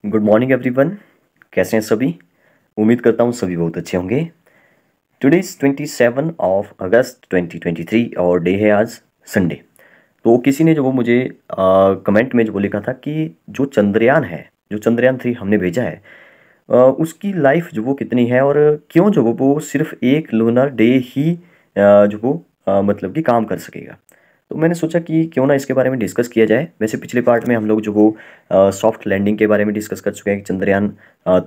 Good morning everyone. कैसे हैं सभी? उम्मीद करता हूँ सभी बहुत अच्छे होंगे। टुडे इज़ 27 अगस्त 2023 और डे है आज संडे। तो किसी ने जो वो मुझे कमेंट में जो वो लिखा था कि जो चंद्रयान है, जो चंद्रयान 3 हमने भेजा है, उसकी लाइफ जो वो कितनी है और क्यों जो वो सिर्फ एक लूनर डे ही जो वो मतलब कि काम कर सकेगा। तो मैंने सोचा कि क्यों ना इसके बारे में डिस्कस किया जाए। वैसे पिछले पार्ट में हम लोग जो वो सॉफ्ट लैंडिंग के बारे में डिस्कस कर चुके हैं कि चंद्रयान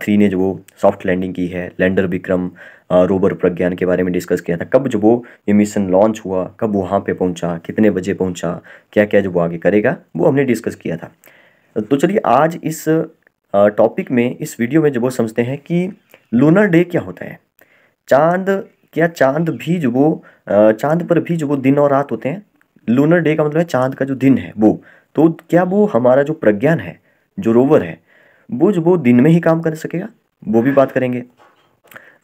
3 ने जो वो सॉफ्ट लैंडिंग की है। लैंडर विक्रम, रोवर प्रज्ञान के बारे में डिस्कस किया था। कब जो वो ये मिशन लॉन्च हुआ, कब वहाँ पे पहुँचा, कितने बजे पहुँचा, क्या क्या जो वो आगे करेगा, वो हमने डिस्कस किया था। तो चलिए आज इस टॉपिक में, इस वीडियो में जो वो समझते हैं कि लूनर डे क्या होता है। चाँद, क्या चाँद भी जो वो चाँद पर भी जो वो दिन और रात होते हैं। लूनर डे का मतलब है चाँद का जो दिन है वो। तो क्या वो हमारा जो प्रज्ञान है, जो रोवर है, वो जो वो दिन में ही काम कर सकेगा, वो भी बात करेंगे।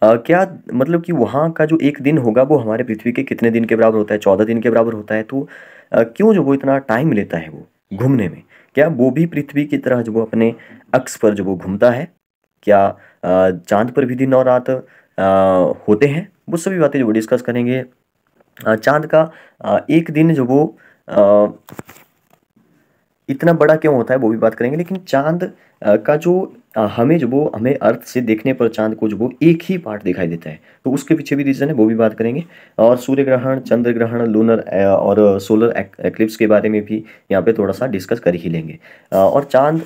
क्या मतलब कि वहाँ का जो एक दिन होगा वो हमारे पृथ्वी के कितने दिन के बराबर होता है? 14 दिन के बराबर होता है। तो क्यों जो वो इतना टाइम लेता है वो घूमने में? क्या वो भी पृथ्वी की तरह जो वो अपने अक्ष पर जो वो घूमता है? क्या चाँद पर भी दिन और रात होते हैं? वो सभी बातें जो वो डिस्कस करेंगे। चाँद का एक दिन जो वो अ, इतना बड़ा क्यों होता है वो भी बात करेंगे। लेकिन चाँद का जो हमें जो वो हमें अर्थ से देखने पर चाँद को जो वो एक ही पार्ट दिखाई देता है, तो उसके पीछे भी रीज़न है, वो भी बात करेंगे। और सूर्य ग्रहण, चंद्र ग्रहण, लूनर और सोलर एक्लिप्स के बारे में भी यहाँ पे थोड़ा सा डिस्कस कर ही लेंगे। और चाँद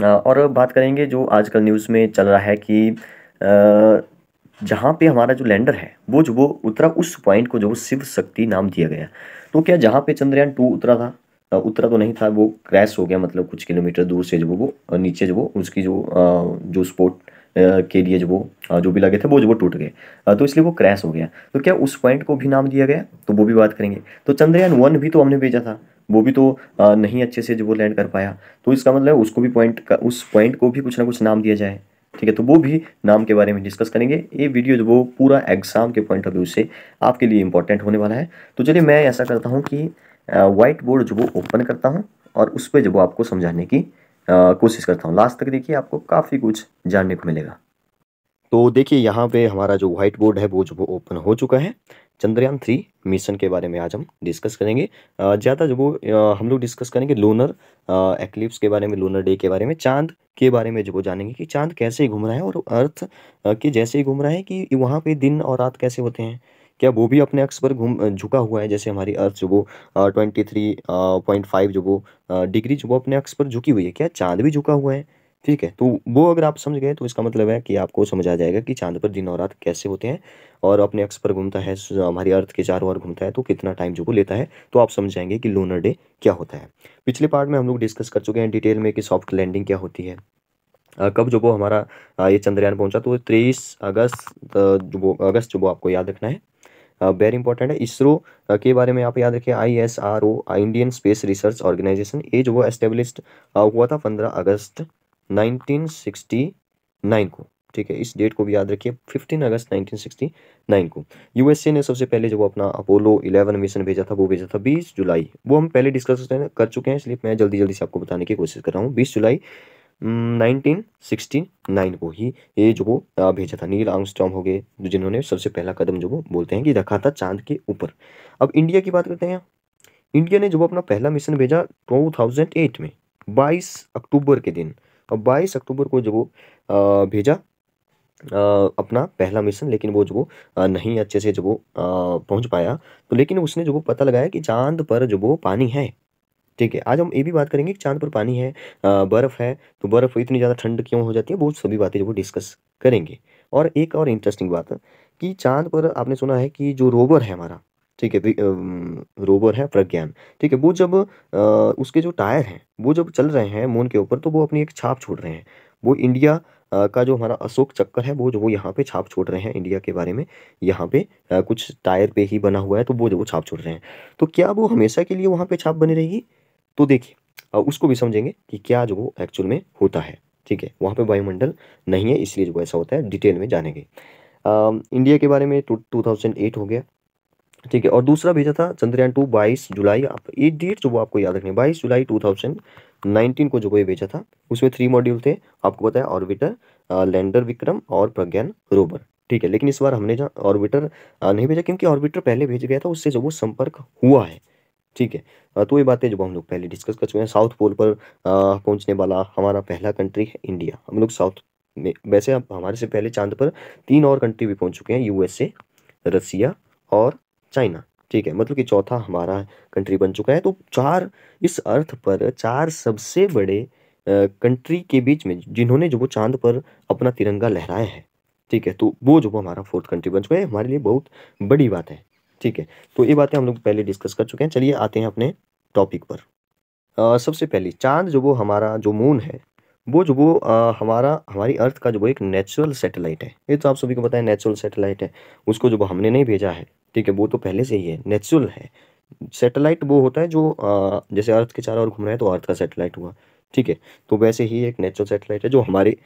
और बात करेंगे जो आजकल न्यूज़ में चल रहा है कि जहाँ पे हमारा जो लैंडर है वो जो वो उतरा, उस पॉइंट को जो वो शिव शक्ति नाम दिया गया। तो क्या जहाँ पे चंद्रयान 2 उतरा था, उतरा तो नहीं था, वो क्रैश हो गया, मतलब कुछ किलोमीटर दूर से जो वो नीचे जो वो उसकी जो स्पोर्ट के लिए जो वो जो भी लगे थे वो जो वो टूट गए। तो इसलिए वो क्रैश हो गया। तो क्या उस पॉइंट को भी नाम दिया गया? तो वो भी बात करेंगे। तो चंद्रयान 1 भी तो हमने भेजा था, वो भी तो नहीं अच्छे से जो वो लैंड कर पाया। तो इसका मतलब है उसको भी उस पॉइंट को भी कुछ ना कुछ नाम दिया जाए। ठीक है, तो वो भी नाम के बारे में डिस्कस करेंगे। ये वीडियो जो वो पूरा एग्जाम के पॉइंट ऑफ व्यू से आपके लिए इंपॉर्टेंट होने वाला है। तो चलिए मैं ऐसा करता हूँ कि व्हाइट बोर्ड जो वो ओपन करता हूँ और उस पर जो वो आपको समझाने की कोशिश करता हूँ। लास्ट तक देखिए, आपको काफ़ी कुछ जानने को मिलेगा। तो देखिए यहाँ पे हमारा जो व्हाइट बोर्ड है वो जो वो ओपन हो चुका है। चंद्रयान 3 मिशन के बारे में आज हम डिस्कस करेंगे। ज़्यादा जो वो हम लोग डिस्कस करेंगे लूनर एक्लिप्स के बारे में, लूनर डे के बारे में, चांद के बारे में जो वो जानेंगे कि चांद कैसे घूम रहा है और अर्थ के जैसे ही घूम रहा है, कि वहाँ पे दिन और रात कैसे होते हैं। क्या वो भी अपने अक्ष पर झुका हुआ है, जैसे हमारी अर्थ जो वो 23.5 जो वो डिग्री जो वो अपने अक्ष पर झुकी हुई है, क्या चांद भी झुका हुआ है? ठीक है, तो वो अगर आप समझ गए तो इसका मतलब है कि आपको समझ आ जाएगा कि चांद पर दिन और रात कैसे होते हैं और अपने अक्ष पर घूमता है, हमारी अर्थ के चारों ओर घूमता है, तो कितना टाइम जो वो लेता है। तो आप समझ जाएंगे कि लूनर डे क्या होता है। पिछले पार्ट में हम लोग डिस्कस कर चुके हैं डिटेल में कि सॉफ्ट लैंडिंग क्या होती है। कब जो वो हमारा ये चंद्रयान पहुंचा, तो 23 अगस्त जो वो आपको याद रखना है। वेरी इंपॉर्टेंट है। इसरो के बारे में आप याद रखिए, ISRO, Indian space research organisation, ये जो वो एस्टेब्लिश्ड हुआ था 15 अगस्त 1969 को। ठीक है, इस डेट को भी याद रखिए, 15 अगस्त 1969 को। USA ने सबसे पहले जो वो अपना अपोलो 11 मिशन भेजा था, वो भेजा था 20 जुलाई। वो हम पहले डिस्कस कर चुके हैं, इसलिए मैं जल्दी जल्दी से आपको बताने की कोशिश कर रहा हूँ। 20 जुलाई 1969 को ही ये जो वो भेजा था। नील आर्मस्ट्रॉन्ग हो गए जिन्होंने सबसे पहला कदम जो वो बोलते हैं कि रखा था चांद के ऊपर। अब इंडिया की बात करते हैं। इंडिया ने जो वो अपना पहला मिशन भेजा 2008 में, 22 अक्टूबर के दिन। और 22 अक्टूबर को जो वो भेजा अपना पहला मिशन, लेकिन वो जो वो नहीं अच्छे से जो वो पहुंच पाया। तो लेकिन उसने जो वो पता लगाया कि चांद पर जो वो पानी है। ठीक है, आज हम ये भी बात करेंगे कि चांद पर पानी है, बर्फ़ है, तो बर्फ़ इतनी ज़्यादा ठंड क्यों हो जाती है, वो सभी बातें जो वो डिस्कस करेंगे। और एक और इंटरेस्टिंग बात है कि चांद पर आपने सुना है कि जो रोवर है हमारा, ठीक है, रोवर है प्रज्ञान। ठीक है, वो जब उसके जो टायर हैं वो जब चल रहे हैं मून के ऊपर, तो वो अपनी एक छाप छोड़ रहे हैं। वो इंडिया का जो हमारा अशोक चक्कर है वो जो वो यहाँ पे छाप छोड़ रहे हैं इंडिया के बारे में। यहाँ पे कुछ टायर पे ही बना हुआ है, तो वो जो वो छाप छोड़ रहे हैं। तो क्या वो हमेशा के लिए वहाँ पे छाप बनी रहेगी? तो देखिए उसको भी समझेंगे कि क्या जो वो एक्चुअल में होता है। ठीक है, वहाँ पे वायुमंडल नहीं है, इसलिए जो ऐसा होता है, डिटेल में जानेंगे। इंडिया के बारे में 2008 हो गया। ठीक है, और दूसरा भेजा था चंद्रयान 2 22 जुलाई। आप ये डेट जो वो आपको याद रखनी है, 22 जुलाई 2000 19 को जो ये भेजा था। उसमें 3 मॉड्यूल थे, आपको पता है, ऑर्बिटर, लैंडर विक्रम और प्रज्ञान रोवर। ठीक है, लेकिन इस बार हमने जहाँ ऑर्बिटर नहीं भेजा, क्योंकि ऑर्बिटर पहले भेज गया था, उससे जो वो संपर्क हुआ है। ठीक है, तो ये बातें जो हम लोग पहले डिस्कस कर चुके हैं। साउथ पोल पर पहुंचने वाला हमारा पहला कंट्री है इंडिया। हम लोग साउथ में, वैसे अब हमारे से पहले चांद पर 3 और कंट्री भी पहुंच चुके हैं, यूएसए, रसिया और चाइना। ठीक है, मतलब कि चौथा हमारा कंट्री बन चुका है। तो 4, इस अर्थ पर 4 सबसे बड़े कंट्री के बीच में जिन्होंने जो वो चांद पर अपना तिरंगा लहराया है, ठीक है, तो वो जो वो हमारा 4th कंट्री बन चुका है, हमारे लिए बहुत बड़ी बात है। ठीक है, तो ये बातें हम लोग पहले डिस्कस कर चुके हैं। चलिए आते हैं अपने टॉपिक पर। सबसे पहले चांद जो वो हमारा जो मून है, वो जो वो हमारी अर्थ का जो वो एक नेचुरल सैटेलाइट है। ये तो आप सभी को पता है, नेचुरल सैटेलाइट है। उसको जो वो हमने नहीं भेजा है, ठीक है, वो तो पहले से ही है, नेचुरल है। सैटेलाइट वो होता है जो जैसे अर्थ के चारों ओर घूम रहा है तो अर्थ का सैटेलाइट हुआ। ठीक है, तो वैसे ही एक नेचुरल सैटेलाइट है जो हमारे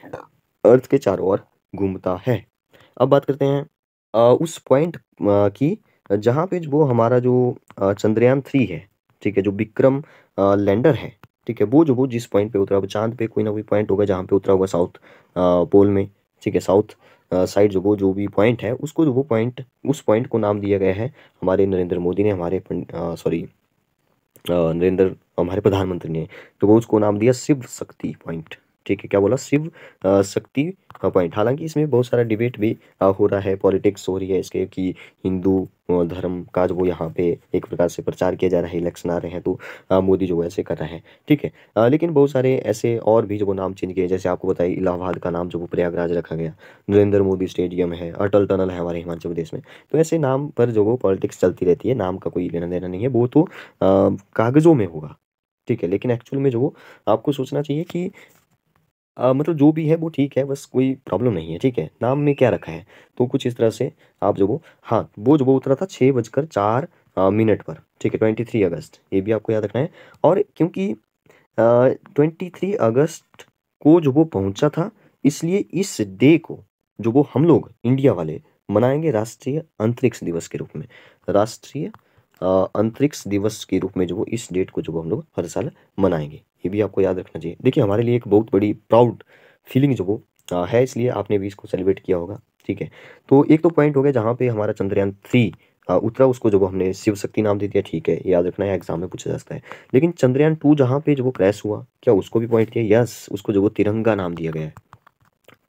अर्थ के चारों ओर घूमता है। अब बात करते हैं उस पॉइंट की, जहाँ पे वो हमारा जो चंद्रयान 3 है, ठीक है, जो विक्रम लैंडर है, ठीक है, वो जो वो जिस पॉइंट पे उतरा, वो चांद पे कोई ना कोई पॉइंट होगा जहाँ पे उतरा हुआ, साउथ पोल में। ठीक है, साउथ साइड जो भी पॉइंट है, उसको जो वो पॉइंट, उस पॉइंट को नाम दिया गया है हमारे नरेंद्र मोदी ने, नरेंद्र हमारे प्रधानमंत्री ने, तो वो उसको नाम दिया शिव शक्ति पॉइंट। ठीक है, क्या बोला, शिव शक्ति पॉइंट। हालांकि इसमें बहुत सारा डिबेट भी हो रहा है, पॉलिटिक्स हो रही है इसके, कि हिंदू धर्म का जो वो यहाँ पे एक प्रकार से प्रचार किया जा रहा है, इलेक्शन आ रहे हैं तो मोदी जो ऐसे कर रहा है। ठीक है, लेकिन बहुत सारे ऐसे और भी जो वो नाम चेंज किए, जैसे आपको बताइए इलाहाबाद का नाम जो वो प्रयागराज रखा गया, नरेंद्र मोदी स्टेडियम है, अटल टनल है हमारे हिमाचल प्रदेश में। तो ऐसे नाम पर जो वो पॉलिटिक्स चलती रहती है, नाम का कोई लेना देना नहीं है, वो तो कागजों में होगा। ठीक है, लेकिन एक्चुअल में जो वो आपको सोचना चाहिए कि मतलब जो भी है वो ठीक है, बस कोई प्रॉब्लम नहीं है। ठीक है, नाम में क्या रखा है, तो कुछ इस तरह से आप जो वो, हाँ, वो जो वो उतरा था 6:04 पर। ठीक है, 23 अगस्त, ये भी आपको याद रखना है। और क्योंकि 23 अगस्त को जो वो पहुंचा था, इसलिए इस डे को जो वो हम लोग इंडिया वाले मनाएंगे राष्ट्रीय अंतरिक्ष दिवस के रूप में। राष्ट्रीय अंतरिक्ष दिवस के रूप में जो वो इस डेट को जो वो हम लोग हर साल मनाएंगे। ये भी आपको याद रखना चाहिए। देखिए, हमारे लिए एक बहुत बड़ी प्राउड फीलिंग जो वो है, इसलिए आपने भी इसको सेलिब्रेट किया होगा। ठीक है, तो एक तो पॉइंट हो गया जहाँ पे हमारा चंद्रयान 3 उतरा, उसको जो वो हमने शिव शक्ति नाम दे दिया। ठीक है, याद रखना है, एग्जाम में पूछा जा सकता है। लेकिन चंद्रयान 2 जहाँ पे जो वो क्रैश हुआ, क्या उसको भी पॉइंट किया? यस, उसको जो वो तिरंगा नाम दिया गया है।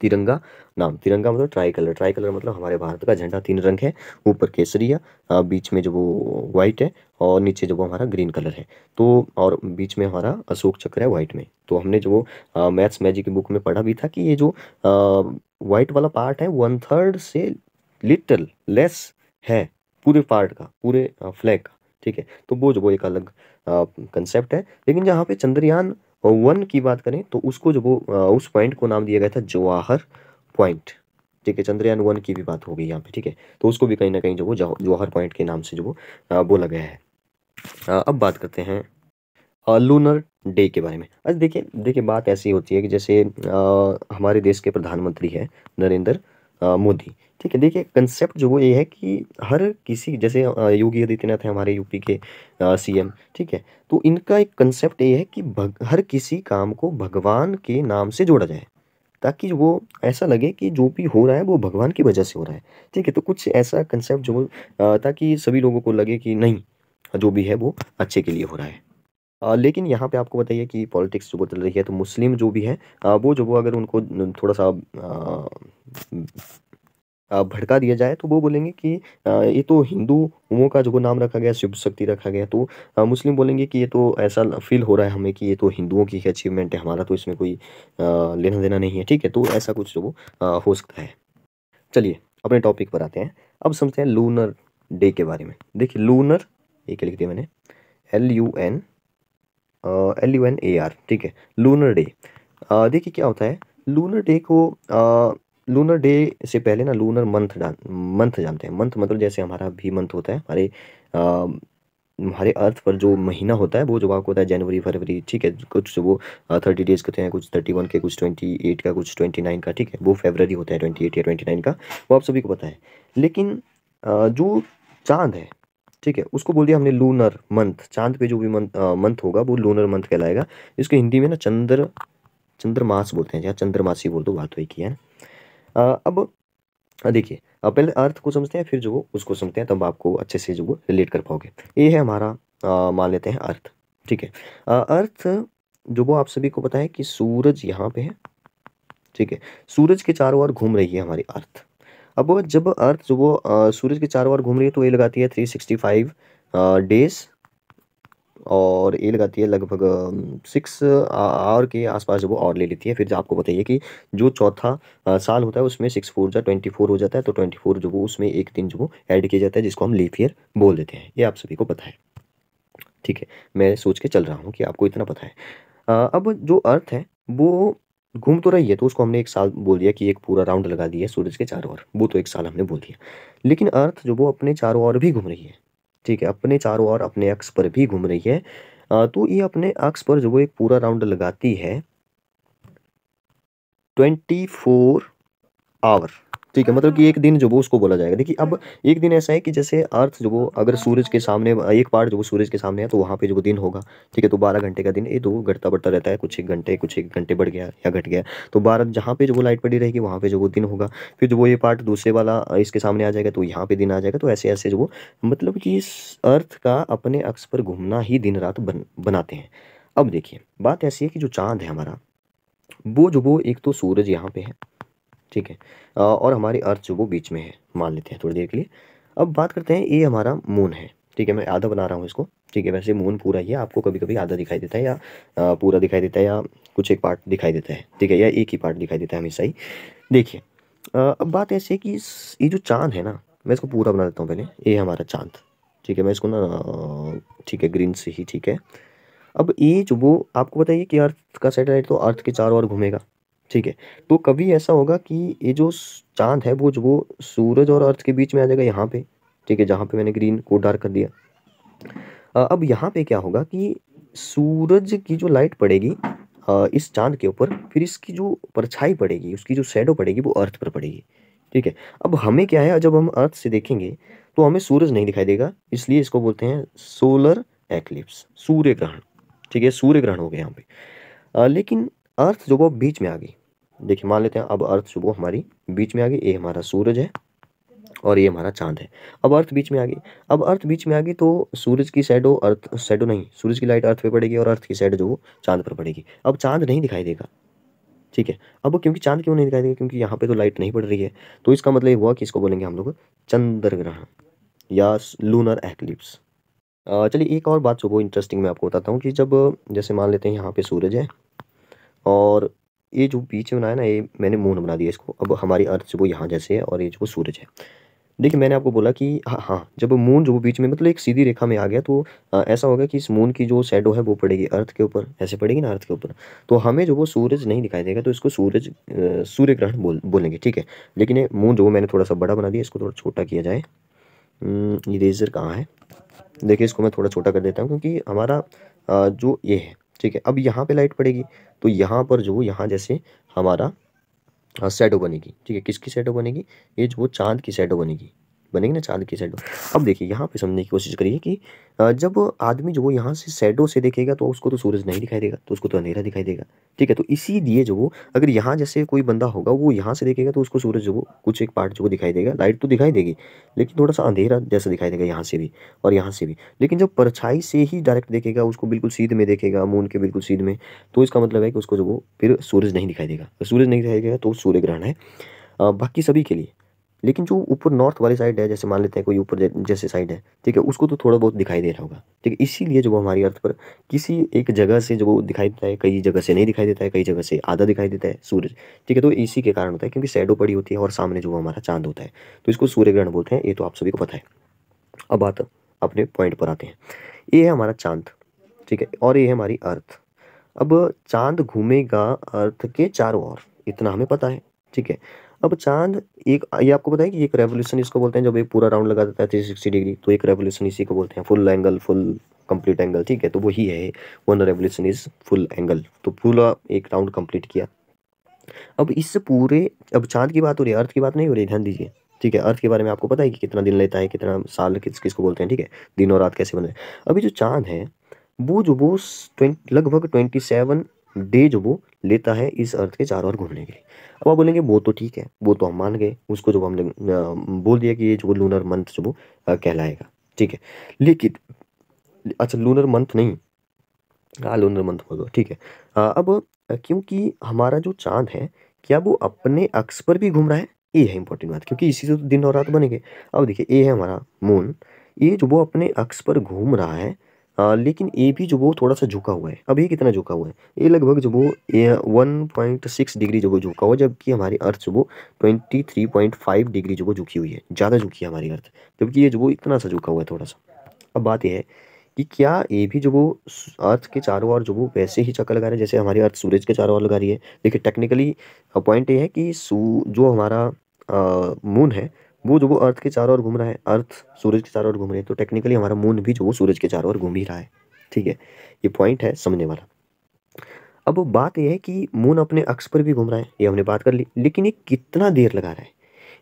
तिरंगा नाम, तिरंगा मतलब ट्राई कलर, ट्राई कलर मतलब हमारे भारत का झंडा 3 रंग है, ऊपर केसरी है, बीच में जो वो व्हाइट है, और नीचे जो वो हमारा ग्रीन कलर है। तो और बीच में हमारा अशोक चक्र है व्हाइट में। तो हमने जो वो मैथ्स मैजिक की बुक में पढ़ा भी था कि ये जो व्हाइट वाला पार्ट है 1/3 से लिटिल लेस है पूरे पार्ट का, पूरे फ्लैग का। ठीक है, तो वो जो वो एक अलग कंसेप्ट है। लेकिन जहाँ पे चंद्रयान 1 की बात करें तो उसको जो वो उस पॉइंट को नाम दिया गया था जवाहर पॉइंट। ठीक है, चंद्रयान 1 की भी बात हो गई यहाँ पे। ठीक है, तो उसको भी कहीं ना कहीं जो वो जवाहर पॉइंट के नाम से जो वो बोला गया है। अब बात करते हैं लूनर डे के बारे में। अच्छा, देखिए देखिए, बात ऐसी होती है कि जैसे हमारे देश के प्रधानमंत्री है नरेंद्र मोदी। ठीक है, देखिए कंसेप्ट जो वो ये है कि हर किसी, जैसे योगी आदित्यनाथ है हमारे यूपी के सीएम। ठीक है, तो इनका एक कंसेप्ट ये है कि हर किसी काम को भगवान के नाम से जोड़ा जाए, ताकि वो ऐसा लगे कि जो भी हो रहा है वो भगवान की वजह से हो रहा है। ठीक है, तो कुछ ऐसा कंसेप्ट जो ताकि सभी लोगों को लगे कि नहीं, जो भी है वो अच्छे के लिए हो रहा है। लेकिन यहाँ पे आपको बताइए कि पॉलिटिक्स जो वो चल रही है, तो मुस्लिम जो भी है वो जो वो अगर उनको थोड़ा सा भड़का दिया जाए, तो वो बोलेंगे कि ये तो हिंदुओं का जो वो नाम रखा गया, शिव शक्ति रखा गया, तो मुस्लिम बोलेंगे कि ये तो ऐसा फील हो रहा है हमें कि ये तो हिंदुओं की ही अचीवमेंट है, हमारा तो इसमें कोई लेना देना नहीं है। ठीक है, तो ऐसा कुछ जो वो हो सकता है। चलिए अपने टॉपिक पर आते हैं। अब समझते हैं लूनर डे के बारे में। देखिए लूनर, ये क्या लिख दिया मैंने, LUNAR। ठीक है, लूनर डे। देखिए क्या होता है लूनर डे को, लूनर डे से पहले ना लूनर मंथ जानते हैं। मंथ मतलब जैसे हमारा भी मंथ होता है, हमारे अर्थ पर जो महीना होता है वो जो आपको होता है जनवरी फरवरी। ठीक है, कुछ वो 30 डेज के होते हैं, कुछ 31 के, कुछ 28 का, कुछ 29 का। ठीक है, वो फरवरी होता है 28 या 29 का, वो आप सभी को पता है। लेकिन जो चांद है, ठीक है, उसको बोल दिया हमने लूनर मंथ। चांद पे जो भी मंथ होगा वो लूनर मंथ कहलाएगा। इसको हिंदी में ना चंद्रमास बोलते हैं, या चंद्रमासी बोल दो, बात वही की है ना। अब देखिए, पहले अर्थ को समझते हैं, फिर जो वो उसको समझते हैं, तब आपको अच्छे से जो वो रिलेट कर पाओगे। ये है हमारा मान लेते हैं अर्थ। ठीक है, अर्थ जो वो आप सभी को पता है कि सूरज यहाँ पे है। ठीक है, सूरज के चारों ओर घूम रही है हमारी अर्थ। अब वो जब अर्थ जो वो सूरज के चारों ओर घूम रही है तो ये लगाती है 365 डेज, और ये लगाती है लगभग 6 आवर के आसपास जो वो और ले लेती है। फिर जो आपको बताइए कि जो चौथा साल होता है उसमें 6 4 जा 24 हो जाता है, तो 24 जो वो उसमें एक दिन जो वो ऐड किया जाता है, जिसको हम लीप ईयर बोल देते हैं। ये आप सभी को पता है। ठीक है, मैं सोच के चल रहा हूँ कि आपको इतना पता है। अब जो अर्थ है वो घूम तो रही है, तो उसको हमने एक साल बोल दिया कि एक पूरा राउंड लगा दिया सूरज के चारों ओर, वो तो एक साल हमने बोल दिया। लेकिन अर्थ जो वो अपने चारों ओर भी घूम रही है। ठीक है, अपने चारों ओर अपने अक्ष पर भी घूम रही है। तो ये अपने अक्ष पर जो वो एक पूरा राउंड लगाती है 24 आवर। ठीक है, मतलब कि एक दिन जो वो उसको बोला जाएगा। देखिए, अब एक दिन ऐसा है कि जैसे अर्थ जो वो अगर सूरज के सामने एक पार्ट जो वो सूरज के सामने है, तो वहाँ पे जो वो दिन होगा। ठीक है, तो 12 घंटे का दिन, ये तो घटता बढ़ता रहता है, कुछ एक घंटे बढ़ गया या घट गया, तो 12 जहाँ पे जो वो लाइट पड़ी रहेगी वहाँ पे जो वो दिन होगा। फिर जो वो ये पार्ट दूसरे वाला इसके सामने आ जाएगा, तो यहाँ पे दिन आ जाएगा। तो ऐसे ऐसे जो वो मतलब कि इस अर्थ का अपने अक्ष पर घूमना ही दिन रात बनाते हैं। अब देखिए, बात ऐसी है कि जो चांद है हमारा, वो जो वो एक तो सूरज यहाँ पे है। ठीक है, और हमारी अर्थ जो वो बीच में है, मान लेते हैं थोड़ी देर के लिए। अब बात करते हैं, ये हमारा मून है। ठीक है, मैं आधा बना रहा हूँ इसको। ठीक है, वैसे मून पूरा ही है, आपको कभी कभी आधा दिखाई देता है, या पूरा दिखाई देता है, या कुछ एक पार्ट दिखाई देता है। ठीक है, या एक ही पार्ट दिखाई देता है हमेशा ही। देखिए, अब बात ऐसी है कि ये जो चांद है ना, मैं इसको पूरा बना देता हूँ पहले। ये है हमारा चांद। ठीक है, मैं इसको ना ठीक है, ग्रीन से ही ठीक है। अब ये जो वो आपको बताइए कि अर्थ का सैटेलाइट तो अर्थ के चारों ओर घूमेगा। ठीक है, तो कभी ऐसा होगा कि ये जो चांद है वो जो वो सूरज और अर्थ के बीच में आ जाएगा यहाँ पे। ठीक है, जहाँ पे मैंने ग्रीन को डार्क कर दिया। अब यहाँ पे क्या होगा कि सूरज की जो लाइट पड़ेगी इस चांद के ऊपर, फिर इसकी जो परछाई पड़ेगी, उसकी जो शैडो पड़ेगी, वो अर्थ पर पड़ेगी। ठीक है, अब हमें क्या है, जब हम अर्थ से देखेंगे तो हमें सूरज नहीं दिखाई देगा, इसलिए इसको बोलते हैं सोलर एक्लिप्स, सूर्य ग्रहण। ठीक है, सूर्य ग्रहण हो गया यहाँ पे। लेकिन अर्थ जो वो बीच में आ गई। देखिए, मान लेते हैं अब अर्थ जो वो हमारी बीच में आ गई। ये हमारा सूरज है और ये हमारा चांद है। अब अर्थ बीच में आ गई। अब अर्थ बीच में आ गई तो सूरज की शैडो, अर्थ शैडो नहीं, सूरज की लाइट अर्थ पे पड़ेगी और अर्थ की शैडो जो वो चांद पर पड़ेगी। अब चांद नहीं दिखाई देगा। ठीक है, अब क्योंकि चांद क्यों नहीं दिखाई देगा, क्योंकि यहाँ पे तो लाइट नहीं पड़ रही है। तो इसका मतलब ये हुआ कि इसको बोलेंगे हम लोग चंद्र ग्रहण या लूनर एक्लिप्स। चलिए, एक और बात जो वो इंटरेस्टिंग मैं आपको बताता हूँ कि जब जैसे मान लेते हैं यहाँ पे सूरज है, और ये जो बीच में बनाया ना, ये मैंने मून बना दिया इसको। अब हमारी अर्थ जो वो यहाँ जैसे है, और ये जो वो सूरज है। देखिए, मैंने आपको बोला कि हाँ हाँ, जब मून जो वो बीच में मतलब एक सीधी रेखा में आ गया, तो ऐसा होगा कि इस मून की जो शैडो है वो पड़ेगी अर्थ के ऊपर, ऐसे पड़ेगी ना अर्थ के ऊपर। तो हमें जो वो सूरज नहीं दिखाई देगा, तो इसको सूर्य ग्रहण बोलेंगे। ठीक है, लेकिन ये मून जो वो मैंने थोड़ा सा बड़ा बना दिया, इसको थोड़ा छोटा किया जाए। इरेजर कहाँ है? देखिए, इसको मैं थोड़ा छोटा कर देता हूँ, क्योंकि हमारा जो ये है। ठीक है, अब यहाँ पे लाइट पड़ेगी, तो यहाँ पर जो यहाँ जैसे हमारा शैडो बनेगी। ठीक है, किसकी शैडो बनेगी? ये जो वो चांद की शैडो बनेगी ना, चांद की शैडो। अब देखिए, यहाँ पे समझने की कोशिश करिए कि जब आदमी जो वो यहाँ से शैडो से देखेगा, तो उसको तो सूरज नहीं दिखाई देगा, तो उसको तो अंधेरा दिखाई देगा। ठीक है, तो इसीलिए जो वो अगर यहाँ जैसे कोई बंदा होगा, वो यहाँ से देखेगा, तो उसको सूरज जो वो कुछ एक पार्ट जो वो दिखाई देगा, लाइट तो दिखाई देगी, लेकिन थोड़ा सा अंधेरा जैसा दिखाई देगा यहाँ से भी और यहाँ से भी। लेकिन जब परछाई से ही डायरेक्ट देखेगा, उसको बिल्कुल सीध में देखेगा, मून के बिल्कुल सीध में, तो इसका मतलब है कि उसको जो वो फिर सूरज नहीं दिखाई देगा। तो सूरज नहीं दिखाई देगा तो सूर्य ग्रहण है बाकी सभी के लिए। लेकिन जो ऊपर नॉर्थ वाली साइड है, जैसे मान लेते हैं कोई ऊपर जैसे साइड है, ठीक है, उसको तो थोड़ा बहुत दिखाई दे रहा होगा। ठीक है, इसीलिए जो वो हमारी अर्थ पर किसी एक जगह से जो वो दिखाई देता है, कई जगह से नहीं दिखाई देता है, कई जगह से आधा दिखाई देता है सूरज। ठीक है, तो इसी के कारण होता है, क्योंकि शैडो पड़ी होती है और सामने जो वो हमारा चांद होता है, तो इसको सूर्य ग्रहण बोलते हैं। ये तो आप सभी को पता है। अब बात अपने पॉइंट पर आते हैं। ये है हमारा चांद। ठीक है, और ये है हमारी अर्थ। अब चांद घूमेगा अर्थ के चारों ओर, इतना हमें पता है। ठीक है, अब चांद एक, ये आपको पता है कि एक रेवोल्यूशन इसको बोलते हैं, जब एक पूरा राउंड लगा देता है 360 डिग्री, तो एक रेवोल्यूशन इसी को बोलते हैं, full angle, full complete angle. ठीक है, तो वही है, one revolution is full angle, तो पूरा एक राउंड कंप्लीट किया। अब इस पूरे, अब चांद की बात हो रही है, अर्थ की बात नहीं हो रही, ध्यान दीजिए। ठीक है, अर्थ के बारे में आपको पता है कि कितना दिन लेता है, कितना साल किसको बोलते हैं, ठीक है, दिन और रात कैसे बने। अभी जो चांद है वो लगभग 27 डे जो वो लेता है इस अर्थ के चारों ओर घूमने के लिए। अब आप बोलेंगे वो तो ठीक है, वो तो हम मान गए, उसको जो हमने बोल दिया कि ये जो लूनर मंथ जो वो कहलाएगा, ठीक है। लेकिन अच्छा, लूनर मंथ नहीं, हाँ लूनर मंथ बोल दो, ठीक है। अब क्योंकि हमारा जो चांद है, क्या वो अपने अक्ष पर भी घूम रहा है, ये है इंपॉर्टेंट बात, क्योंकि इसी से तो दिन और रात बनेंगे। अब देखिए, ये है हमारा मून, ये जो वो अपने अक्ष पर घूम रहा है, लेकिन ये भी जो वो थोड़ा सा झुका हुआ है। अब ये कितना झुका हुआ है, ये लगभग जो वो 1.6 डिग्री जो वो झुका हुआ है, जबकि हमारी अर्थ जो वो 23.5 डिग्री जो वो झुकी हुई है, ज़्यादा झुकी है हमारी अर्थ, जबकि ये जो वो इतना सा झुका हुआ है थोड़ा सा। अब बात यह है कि क्या ये भी जो वो अर्थ के चारों ओर जो वो वैसे ही चक्कर लगा रहे हैं जैसे हमारी अर्थ सूरज के चारों ओर लगा रही है। देखिए टेक्निकली पॉइंट ये है कि जो हमारा मून है वो जो वो अर्थ के चारों ओर घूम रहा है, अर्थ सूरज के चारों ओर घूम रही है, तो टेक्निकली हमारा मून भी जो वो सूरज के चारों ओर घूम ही रहा है, ठीक है। ये पॉइंट है समझने वाला। अब बात यह है कि मून अपने अक्ष पर भी घूम रहा है, ये हमने बात कर ली, लेकिन ये कितना देर लगा रहा है,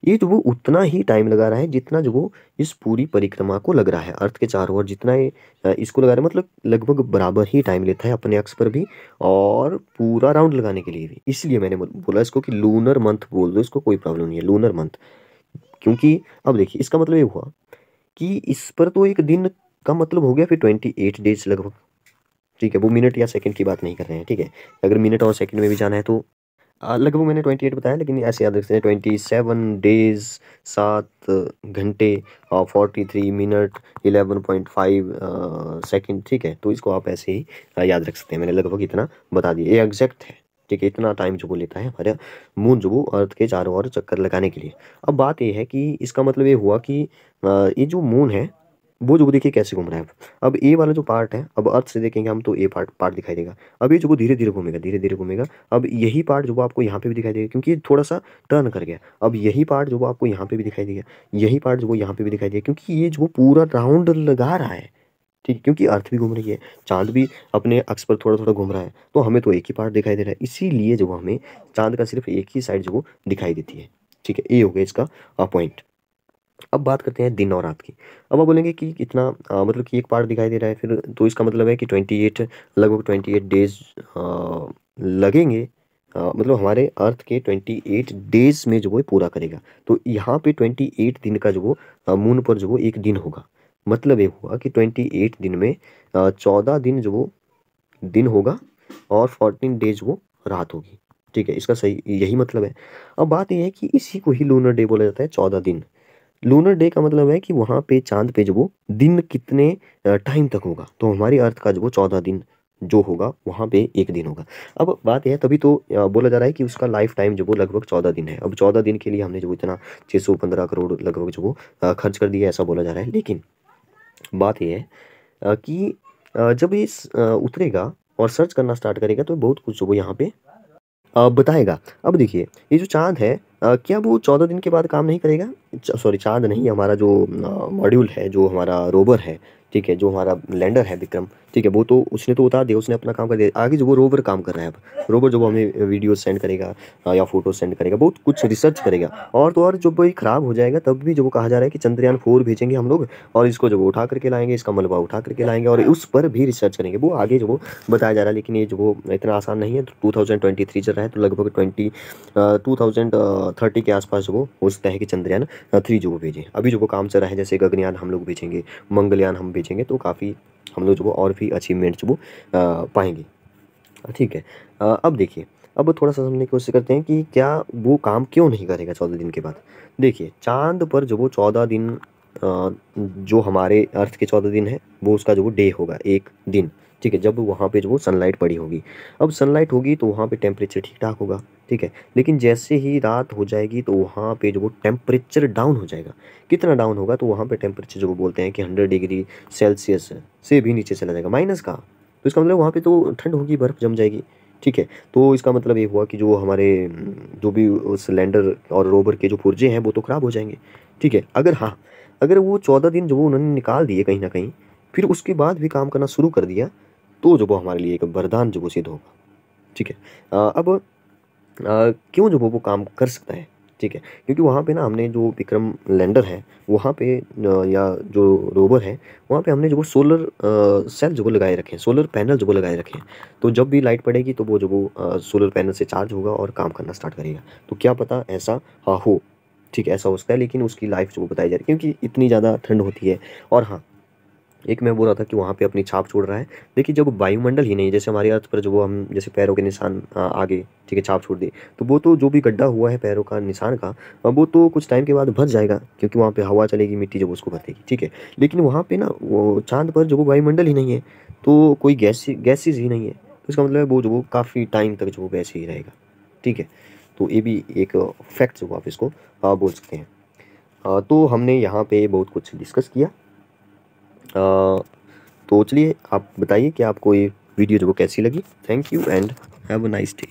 ये जो वो उतना ही टाइम लगा रहा है जितना जो वो इस पूरी परिक्रमा को लग रहा है, अर्थ के चारों ओर जितना ये इसको लगा रहा है, मतलब लगभग बराबर ही टाइम लेता है अपने अक्ष पर भी और पूरा राउंड लगाने के लिए भी। इसलिए मैंने बोला इसको कि लूनर मंथ बोल दो, इसको कोई प्रॉब्लम नहीं है, लूनर मंथ। क्योंकि अब देखिए इसका मतलब ये हुआ कि इस पर तो एक दिन का मतलब हो गया फिर 28 डेज लगभग, ठीक है। वो मिनट या सेकंड की बात नहीं कर रहे हैं, ठीक है। अगर मिनट और सेकंड में भी जाना है तो लगभग मैंने 28 बताया, लेकिन ऐसे याद रखते हैं 27 डेज, 7 घंटे और 43 मिनट 11.5 सेकंड, ठीक है। तो इसको आप ऐसे ही याद रख सकते हैं, मैंने लगभग इतना बता दिया, ये एग्जैक्ट है, ठीक है। इतना टाइम जो वो लेता है हमारे मून जो वो अर्थ के चारों ओर चक्कर लगाने के लिए। अब बात ये है कि इसका मतलब ये हुआ कि ये जो मून है वो जो वो देखिए कैसे घूम रहा है। अब ए वाला जो पार्ट है, अब अर्थ से देखेंगे हम तो ए पार्ट पार्ट दिखाई देगा। अब ये जो वो धीरे धीरे घूमेगा, धीरे धीरे घूमेगा। अब यही पार्ट जो वो आपको यहाँ पे भी दिखाई देगा, क्योंकि ये थोड़ा सा टर्न कर गया। अब यही पार्ट जो वो आपको यहाँ पे भी दिखाई देगा, यही पार्ट जो वो यहाँ पे भी दिखाई देगा, क्योंकि ये जो वो पूरा राउंड लगा रहा है, ठीक है। क्योंकि अर्थ भी घूम रही है, चांद भी अपने अक्ष पर थोड़ा थोड़ा घूम रहा है, तो हमें तो एक ही पार्ट दिखाई दे रहा है, इसीलिए जो वो हमें चांद का सिर्फ एक ही साइड जो वो दिखाई देती है, ठीक है। ये हो गया इसका पॉइंट। अब बात करते हैं दिन और रात की। अब आप बोलेंगे कि कितना मतलब कि एक पार्ट दिखाई दे रहा है फिर, तो इसका मतलब है कि 28 लगभग 28 डेज लगेंगे, मतलब हमारे अर्थ के 28 डेज में जो वो पूरा करेगा। तो यहाँ पे 28 दिन का जो वो मून पर जो वो एक दिन होगा, मतलब ये हुआ कि 28 दिन में 14 दिन जो वो दिन होगा और 14 डेज वो रात होगी, ठीक है। इसका सही यही मतलब है। अब बात यह है कि इसी को ही लूनर डे बोला जाता है, 14 दिन। लूनर डे का मतलब है कि वहाँ पे चांद पे जो वो दिन कितने टाइम तक होगा, तो हमारी अर्थ का जो वो 14 दिन जो होगा वहाँ पे एक दिन होगा। अब बात यह है, तभी तो बोला जा रहा है कि उसका लाइफ टाइम जो वो लगभग 14 दिन है। अब 14 दिन के लिए हमने जो इतना 615 करोड़ लगभग जो वो खर्च कर दिया, ऐसा बोला जा रहा है। लेकिन बात यह है कि जब ये उतरेगा और सर्च करना स्टार्ट करेगा तो बहुत कुछ जो वो यहाँ पे बताएगा। अब देखिए ये जो चाँद है, क्या वो 14 दिन के बाद काम नहीं करेगा? सॉरी, चाँद नहीं, हमारा जो मॉड्यूल है, जो हमारा रोवर है, ठीक है, जो हमारा लैंडर है विक्रम, ठीक है, वो तो उसने तो उतार दिया, उसने अपना काम कर दिया। आगे जो वो रोवर काम कर रहा है, अब रोवर जो वो हमें वीडियो सेंड करेगा या फोटो सेंड करेगा, बहुत कुछ रिसर्च करेगा। और तो और जब वो ख़राब हो जाएगा तब भी जो वो कहा जा रहा है कि चंद्रयान 4 भेजेंगे हम लोग, और इसको जब वो उठा करके लाएंगे, इसका मलबा उठा करके लाएंगे और उस पर भी रिसर्च करेंगे, वो आगे जो वो बताया जा रहा है। लेकिन ये जो वो इतना आसान नहीं है। तो 2023 चल रहा है, तो लगभग 2030 के आसपास जो वो हो सकता है कि चंद्रयान 3 जो वो भेजें। अभी जो वो काम चल रहा है, जैसे गगनयान हम लोग भेजेंगे, मंगलयान हम भेजेंगे, तो काफ़ी हम लोग जो वो और भी अचीवमेंट जो वो पाएंगे, ठीक है। अब देखिए, अब थोड़ा सा समझने की कोशिश करते हैं कि क्या वो काम क्यों नहीं करेगा 14 दिन के बाद। देखिए चांद पर जो वो 14 दिन, जो हमारे अर्थ के 14 दिन है, वो उसका जो वो डे होगा, एक दिन, ठीक है। जब वहाँ पे जो वो सनलाइट पड़ी होगी, अब सनलाइट होगी तो वहाँ पे टेम्परेचर ठीक ठाक होगा, ठीक है। लेकिन जैसे ही रात हो जाएगी तो वहाँ पे जो वो टेम्परेचर डाउन हो जाएगा। कितना डाउन होगा, तो वहाँ पे टेम्परेचर जो वो बोलते हैं कि 100 डिग्री सेल्सियस से भी नीचे चला जाएगा, माइनस का। तो इसका मतलब वहाँ पे तो ठंड होगी, बर्फ़ जम जाएगी, ठीक है। तो इसका मतलब ये हुआ कि जो हमारे जो भी उस लैंडर और रोवर के जो पुर्जे हैं वो तो ख़राब हो जाएंगे, ठीक है। अगर हाँ, अगर वो 14 दिन जो वो उन्होंने निकाल दिए कहीं ना कहीं, फिर उसके बाद भी काम करना शुरू कर दिया, तो जो वो हमारे लिए एक वरदान जो वो सिद्ध होगा, ठीक है। अब क्यों जो वो काम कर सकता है, ठीक है, क्योंकि वहाँ पे ना हमने जो विक्रम लैंडर है वहाँ पे या जो रोवर है वहाँ पे हमने जो वो सोलर सेल जो वो लगाए रखे हैं, सोलर पैनल जो वो लगाए रखे हैं। तो जब भी लाइट पड़ेगी तो वो जो वो सोलर पैनल से चार्ज होगा और काम करना स्टार्ट करेगा। तो क्या पता ऐसा हाँ हो, ठीक है, ऐसा हो सकता है, लेकिन उसकी लाइफ जो वो बताई जा रही है क्योंकि इतनी ज़्यादा ठंड होती है। और हाँ, एक मैं बोल रहा था कि वहाँ पे अपनी छाप छोड़ रहा है। देखिए जब वायुमंडल ही नहीं, जैसे हमारे अर्थ पर जो वो हम जैसे पैरों के निशान आगे, ठीक है, छाप छोड़ दी, तो वो तो जो भी गड्ढा हुआ है पैरों का निशान का, वो तो कुछ टाइम के बाद भर जाएगा क्योंकि वहाँ पे हवा चलेगी, मिट्टी जब उसको भर देगी, ठीक है। लेकिन वहाँ पे ना वो चाँद पर जो वो वायुमंडल ही नहीं है, तो कोई गैसेज ही नहीं है, तो इसका मतलब है वो जो वो काफ़ी टाइम तक जो वो वैसे ही रहेगा, ठीक है। तो ये भी एक फैक्ट जो आप इसको बोल सकते हैं। तो हमने यहाँ पे बहुत कुछ डिस्कस किया। तो चलिए आप बताइए कि आपको ये वीडियो जो वो कैसी लगी। Thank you and have a nice day.